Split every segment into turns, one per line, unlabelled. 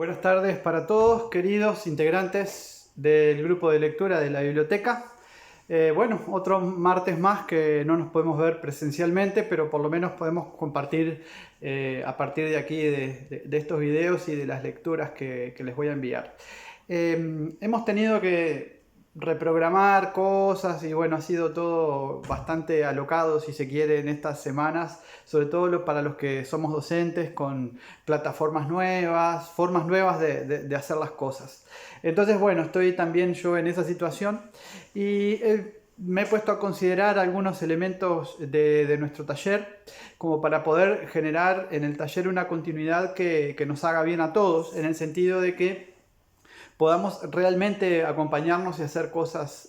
Buenas tardes para todos, queridos integrantes del grupo de lectura de la biblioteca. Bueno, otro martes más que no nos podemos ver presencialmente, pero por lo menos podemos compartir a partir de aquí de estos videos y de las lecturas que les voy a enviar. Hemos tenido que reprogramar cosas y bueno, ha sido todo bastante alocado, si se quiere, en estas semanas, sobre todo para los que somos docentes, con plataformas nuevas, formas nuevas de hacer las cosas. Entonces, bueno, estoy también yo en esa situación y me he puesto a considerar algunos elementos de nuestro taller como para poder generar en el taller una continuidad que nos haga bien a todos, en el sentido de que podamos realmente acompañarnos y hacer cosas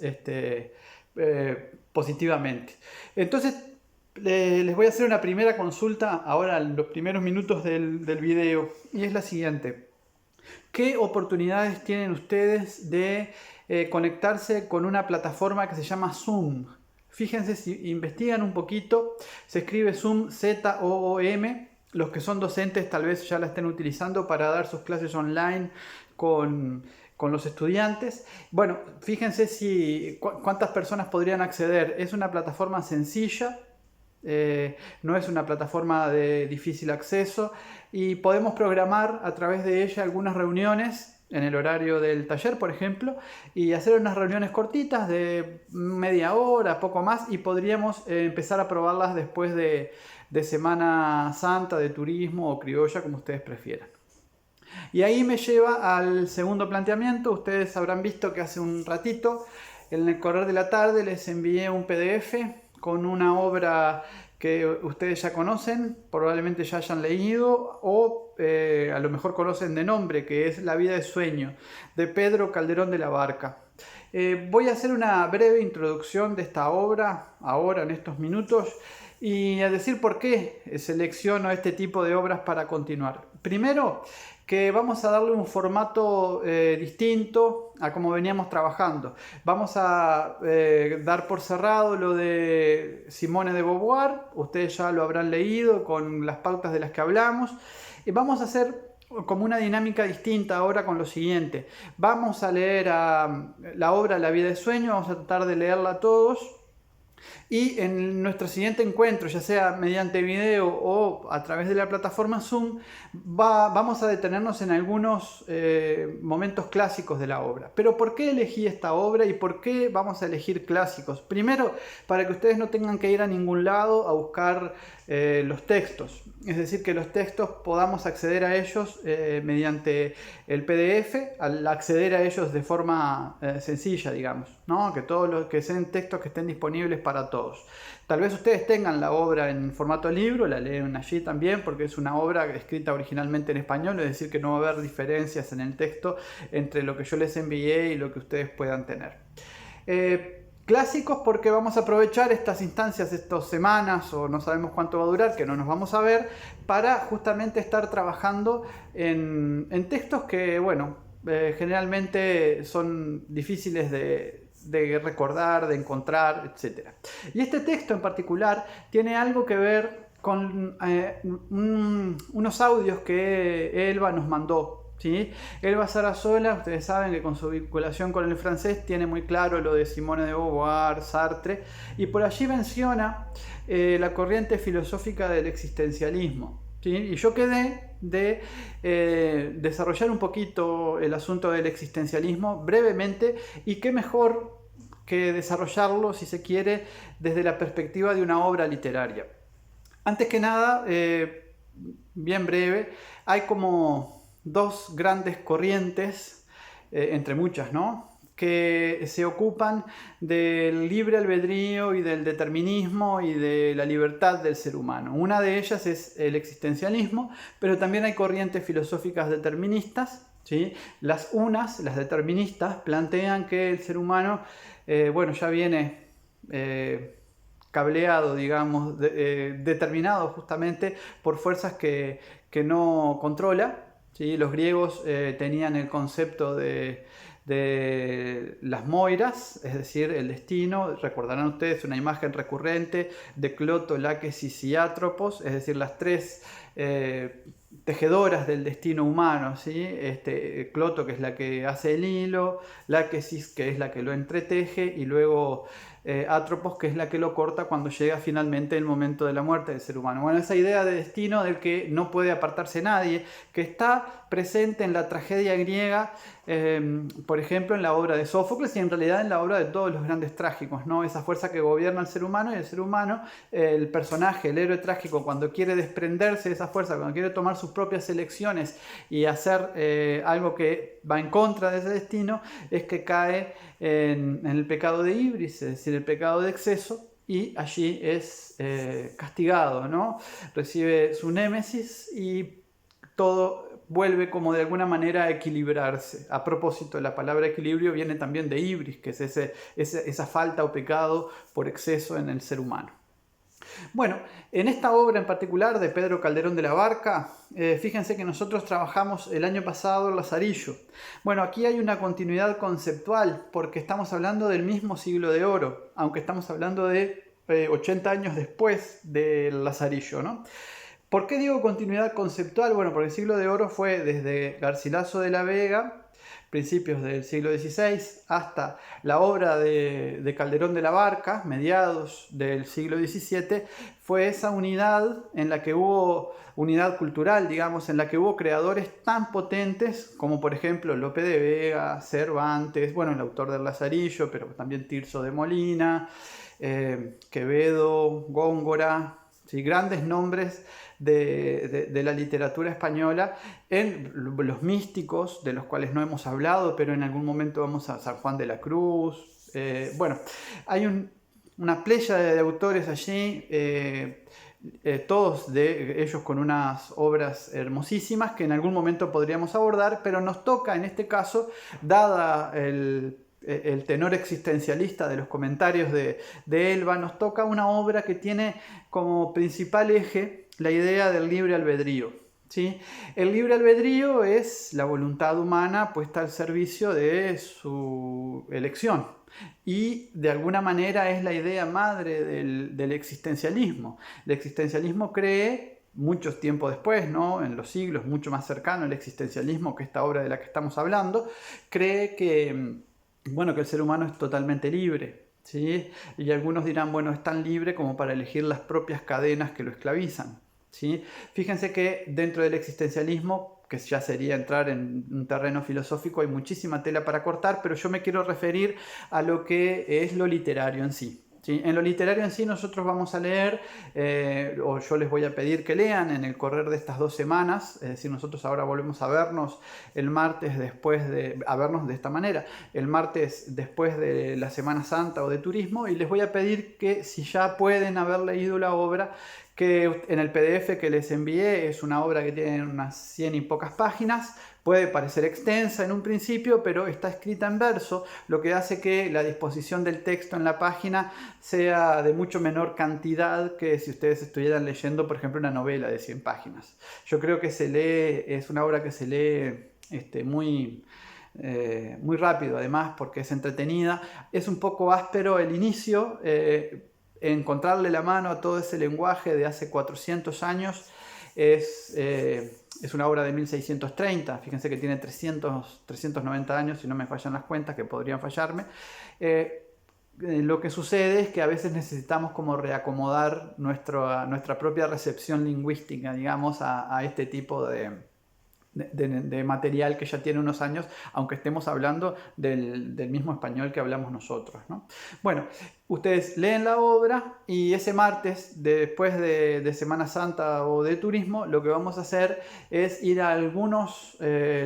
positivamente. Entonces, les voy a hacer una primera consulta ahora en los primeros minutos del video, y es la siguiente. ¿Qué oportunidades tienen ustedes de conectarse con una plataforma que se llama Zoom? Fíjense, si investigan un poquito, se escribe Zoom, Z-O-O-M. Los que son docentes tal vez ya la estén utilizando para dar sus clases online con los estudiantes. Bueno, fíjense cuántas personas podrían acceder. Es una plataforma sencilla, no es una plataforma de difícil acceso, y podemos programar a través de ella algunas reuniones en el horario del taller, por ejemplo, y hacer unas reuniones cortitas de media hora, poco más, y podríamos empezar a probarlas después de Semana Santa, de turismo o criolla, como ustedes prefieran. Y ahí me lleva al segundo planteamiento. Ustedes habrán visto que hace un ratito, en el correr de la tarde, les envié un PDF con una obra que ustedes ya conocen, probablemente ya hayan leído o a lo mejor conocen de nombre, que es La vida de sueño, de Pedro Calderón de la Barca. Voy a hacer una breve introducción de esta obra ahora en estos minutos y a decir por qué selecciono este tipo de obras para continuar. Primero, que vamos a darle un formato distinto a como veníamos trabajando. Vamos a dar por cerrado lo de Simone de Beauvoir, ustedes ya lo habrán leído con las pautas de las que hablamos, y vamos a hacer como una dinámica distinta ahora con lo siguiente. Vamos a leer la obra La vida de sueño, vamos a tratar de leerla todos. Y en nuestro siguiente encuentro, ya sea mediante video o a través de la plataforma Zoom, vamos a detenernos en algunos momentos clásicos de la obra. Pero ¿por qué elegí esta obra y por qué vamos a elegir clásicos? Primero, para que ustedes no tengan que ir a ningún lado a buscar los textos. Es decir, que los textos podamos acceder a ellos mediante el PDF, al acceder a ellos de forma sencilla, digamos, ¿no? Que todos los que sean textos que estén disponibles para todos. Tal vez ustedes tengan la obra en formato libro, la leen allí también, porque es una obra escrita originalmente en español, es decir, que no va a haber diferencias en el texto entre lo que yo les envié y lo que ustedes puedan tener. Clásicos porque vamos a aprovechar estas instancias, estas semanas o no sabemos cuánto va a durar, que no nos vamos a ver, para justamente estar trabajando en textos que, bueno, generalmente son difíciles de recordar, de encontrar, etc. Y este texto en particular tiene algo que ver con unos audios que Elba nos mandó. ¿Sí? Elba Sarasola, ustedes saben que con su vinculación con el francés tiene muy claro lo de Simone de Beauvoir, Sartre, y por allí menciona la corriente filosófica del existencialismo. ¿Sí? Y yo quedé de desarrollar un poquito el asunto del existencialismo brevemente, y qué mejor que desarrollarlo, si se quiere, desde la perspectiva de una obra literaria. Antes que nada, bien breve, hay como dos grandes corrientes, entre muchas, ¿no?, que se ocupan del libre albedrío y del determinismo y de la libertad del ser humano. Una de ellas es el existencialismo, pero también hay corrientes filosóficas deterministas, ¿sí? Las deterministas, plantean que el ser humano, bueno, ya viene cableado, digamos, determinado justamente por fuerzas que no controla. ¿Sí? Los griegos tenían el concepto de las moiras, es decir, el destino. Recordarán ustedes una imagen recurrente de Cloto, Laques y Siátropos, es decir, las tres tejedoras del destino humano, ¿sí? Cloto, que es la que hace el hilo, Láquesis, que es la que lo entreteje, y luego Atropos, que es la que lo corta cuando llega finalmente el momento de la muerte del ser humano. Bueno, esa idea de destino del que no puede apartarse nadie, que está presente en la tragedia griega, por ejemplo, en la obra de Sófocles y en realidad en la obra de todos los grandes trágicos, ¿no? Esa fuerza que gobierna al ser humano, y el ser humano, el personaje, el héroe trágico, cuando quiere desprenderse de esa fuerza, cuando quiere tomar sus propias elecciones y hacer algo que va en contra de ese destino, es que cae en el pecado de ibris, es decir, el pecado de exceso, y allí es castigado, ¿no? Recibe su némesis y todo vuelve como de alguna manera a equilibrarse. A propósito, la palabra equilibrio viene también de ibris, que es esa falta o pecado por exceso en el ser humano. Bueno, en esta obra en particular de Pedro Calderón de la Barca, fíjense que nosotros trabajamos el año pasado el Lazarillo. Bueno, aquí hay una continuidad conceptual porque estamos hablando del mismo siglo de oro, aunque estamos hablando de 80 años después del Lazarillo, ¿no? ¿Por qué digo continuidad conceptual? Bueno, porque el siglo de oro fue desde Garcilaso de la Vega, principios del siglo XVI, hasta la obra de Calderón de la Barca, mediados del siglo XVII, fue esa unidad en la que hubo, unidad cultural, digamos, en la que hubo creadores tan potentes como por ejemplo Lope de Vega, Cervantes, bueno, el autor del Lazarillo, pero también Tirso de Molina, Quevedo, Góngora, ¿sí? Grandes nombres de la literatura española, en los místicos, de los cuales no hemos hablado, pero en algún momento vamos a San Juan de la Cruz. Bueno, hay una playa de autores allí, todos de ellos con unas obras hermosísimas que en algún momento podríamos abordar, pero nos toca en este caso, dada el tenor existencialista de los comentarios de Elba, nos toca una obra que tiene como principal eje la idea del libre albedrío. ¿Sí? El libre albedrío es la voluntad humana puesta al servicio de su elección, y de alguna manera es la idea madre del existencialismo. El existencialismo cree, muchos tiempos después, ¿no? En los siglos mucho más cercano al existencialismo que esta obra de la que estamos hablando, cree que, bueno, que el ser humano es totalmente libre, ¿sí? Y algunos dirán, bueno, es tan libre como para elegir las propias cadenas que lo esclavizan, ¿sí? Fíjense que dentro del existencialismo, que ya sería entrar en un terreno filosófico, hay muchísima tela para cortar, pero yo me quiero referir a lo que es lo literario en sí. ¿Sí? En lo literario en sí nosotros vamos a leer, o yo les voy a pedir que lean en el correr de estas 2 semanas, es decir, nosotros ahora volvemos a vernos el martes a vernos de esta manera, el martes después de la Semana Santa o de turismo, y les voy a pedir que si ya pueden haber leído la obra, que en el PDF que les envié, es una obra que tiene unas 100 y pocas páginas, puede parecer extensa en un principio, pero está escrita en verso, lo que hace que la disposición del texto en la página sea de mucho menor cantidad que si ustedes estuvieran leyendo, por ejemplo, una novela de 100 páginas. Yo creo que es una obra que se lee muy rápido, además, porque es entretenida. Es un poco áspero el inicio, encontrarle la mano a todo ese lenguaje de hace 400 años es una obra de 1630, fíjense que tiene 390 años, si no me fallan las cuentas, que podrían fallarme. Lo que sucede es que a veces necesitamos como reacomodar nuestra propia recepción lingüística, digamos, a este tipo de material que ya tiene unos años, aunque estemos hablando del mismo español que hablamos nosotros, ¿no? Bueno, ustedes leen la obra y ese martes, después de Semana Santa o de turismo, lo que vamos a hacer es ir a algunos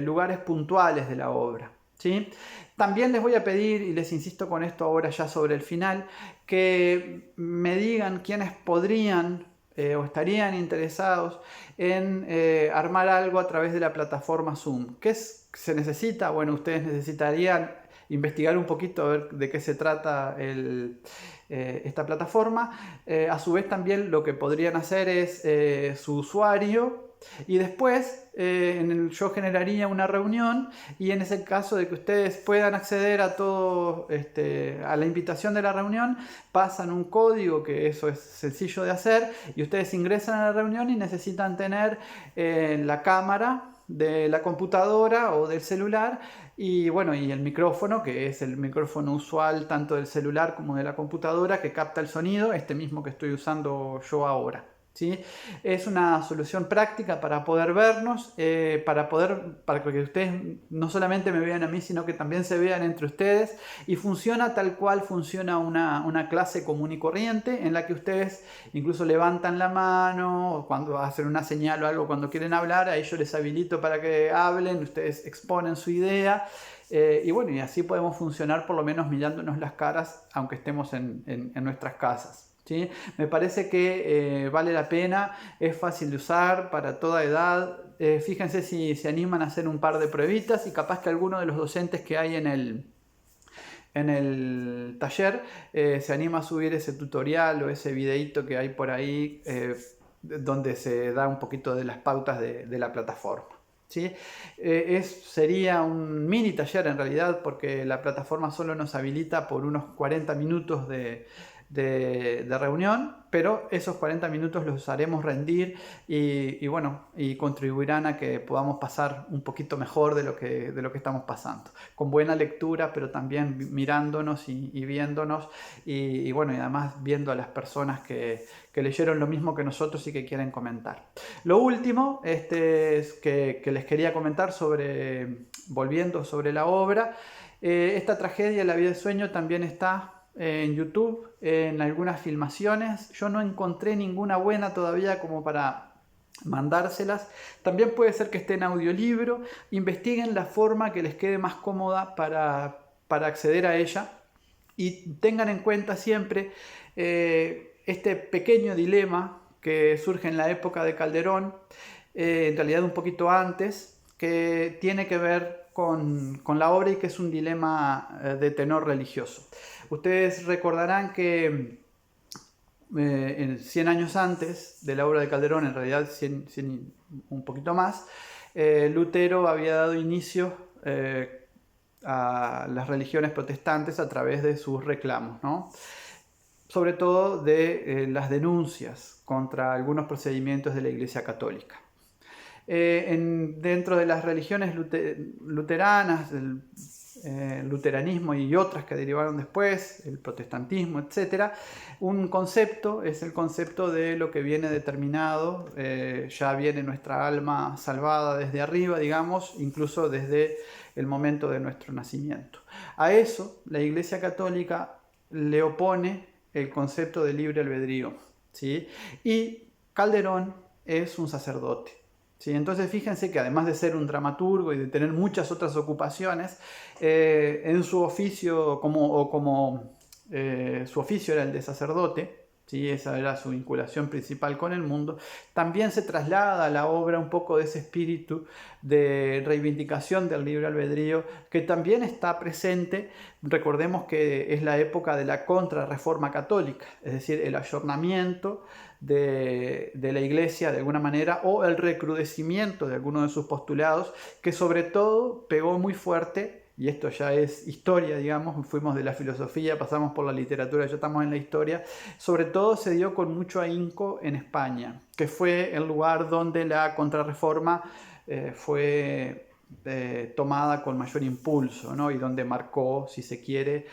lugares puntuales de la obra, ¿sí? También les voy a pedir, y les insisto con esto ahora ya sobre el final, que me digan quiénes podrían o estarían interesados en armar algo a través de la plataforma Zoom. ¿Qué se necesita? Bueno, ustedes necesitarían investigar un poquito a ver de qué se trata esta plataforma. A su vez también lo que podrían hacer es su usuario Y después yo generaría una reunión y en ese caso de que ustedes puedan acceder a todo, a la invitación de la reunión, pasan un código, que eso es sencillo de hacer, y ustedes ingresan a la reunión y necesitan tener la cámara de la computadora o del celular y bueno, y el micrófono, que es el micrófono usual tanto del celular como de la computadora, que capta el sonido, este mismo que estoy usando yo ahora. ¿Sí? Es una solución práctica para poder vernos, para que ustedes no solamente me vean a mí, sino que también se vean entre ustedes, y funciona tal cual funciona una clase común y corriente en la que ustedes incluso levantan la mano cuando hacen una señal o algo, cuando quieren hablar, ahí yo les habilito para que hablen, ustedes exponen su idea. Y bueno, y así podemos funcionar por lo menos mirándonos las caras, aunque estemos en nuestras casas. ¿Sí? Me parece que vale la pena, es fácil de usar para toda edad. Fíjense si se animan a hacer un par de pruebitas y capaz que alguno de los docentes que hay en el taller se anima a subir ese tutorial o ese videito que hay por ahí donde se da un poquito de las pautas de la plataforma. ¿Sí? Sería un mini taller en realidad, porque la plataforma solo nos habilita por unos 40 minutos de reunión, pero esos 40 minutos los haremos rendir y bueno, y contribuirán a que podamos pasar un poquito mejor de lo que estamos pasando, con buena lectura, pero también mirándonos y viéndonos y bueno, y además viendo a las personas que leyeron lo mismo que nosotros y que quieren comentar. Lo último es que les quería comentar volviendo sobre la obra, esta tragedia, La vida de sueño, también está en YouTube, en algunas filmaciones. Yo no encontré ninguna buena todavía como para mandárselas. También puede ser que esté en audiolibro. Investiguen la forma que les quede más cómoda para acceder a ella y tengan en cuenta siempre este pequeño dilema que surge en la época de Calderón, en realidad un poquito antes, que tiene que ver con la obra y que es un dilema de tenor religioso. Ustedes recordarán que 100 años antes de la obra de Calderón, en realidad 100 un poquito más, Lutero había dado inicio a las religiones protestantes a través de sus reclamos, ¿no? Sobre todo de las denuncias contra algunos procedimientos de la Iglesia Católica. Dentro de las religiones luteranas, el luteranismo y otras que derivaron después, el protestantismo, etc., un concepto es el concepto de lo que viene determinado, ya viene nuestra alma salvada desde arriba, digamos, incluso desde el momento de nuestro nacimiento. A eso la Iglesia Católica le opone el concepto de libre albedrío, ¿sí? Y Calderón es un sacerdote. ¿Sí? Entonces fíjense que además de ser un dramaturgo y de tener muchas otras ocupaciones, en su oficio, su oficio era el de sacerdote, ¿sí? Esa era su vinculación principal con el mundo, también se traslada a la obra un poco de ese espíritu de reivindicación del libre albedrío que también está presente. Recordemos que es la época de la contrarreforma católica, es decir, el ayornamiento de la Iglesia de alguna manera, o el recrudecimiento de algunos de sus postulados, que sobre todo pegó muy fuerte, y esto ya es historia, digamos, fuimos de la filosofía, pasamos por la literatura, ya estamos en la historia, sobre todo se dio con mucho ahínco en España, que fue el lugar donde la contrarreforma fue tomada con mayor impulso, ¿no? Y donde marcó, si se quiere,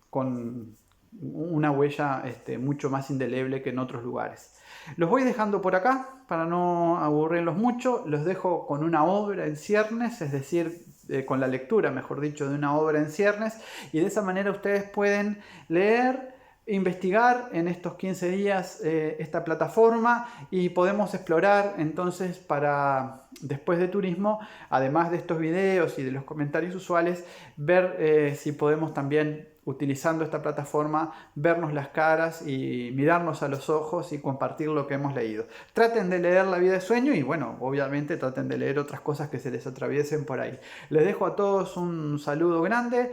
con una huella mucho más indeleble que en otros lugares. Los voy dejando por acá para no aburrirlos mucho. Los dejo con una obra en ciernes, es decir, con la lectura, mejor dicho, de una obra en ciernes, y de esa manera ustedes pueden leer, investigar en estos 15 días esta plataforma y podemos explorar entonces para después de turismo, además de estos videos y de los comentarios usuales, ver si podemos también, utilizando esta plataforma, vernos las caras y mirarnos a los ojos y compartir lo que hemos leído. Traten de leer La vida de sueño y bueno, obviamente traten de leer otras cosas que se les atraviesen por ahí. Les dejo a todos un saludo grande,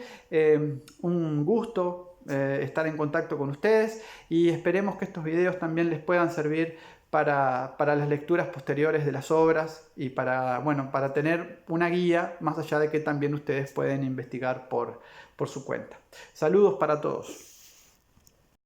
un gusto estar en contacto con ustedes y esperemos que estos videos también les puedan servir para las lecturas posteriores de las obras y para tener una guía, más allá de que también ustedes pueden investigar por su cuenta. Saludos para todos.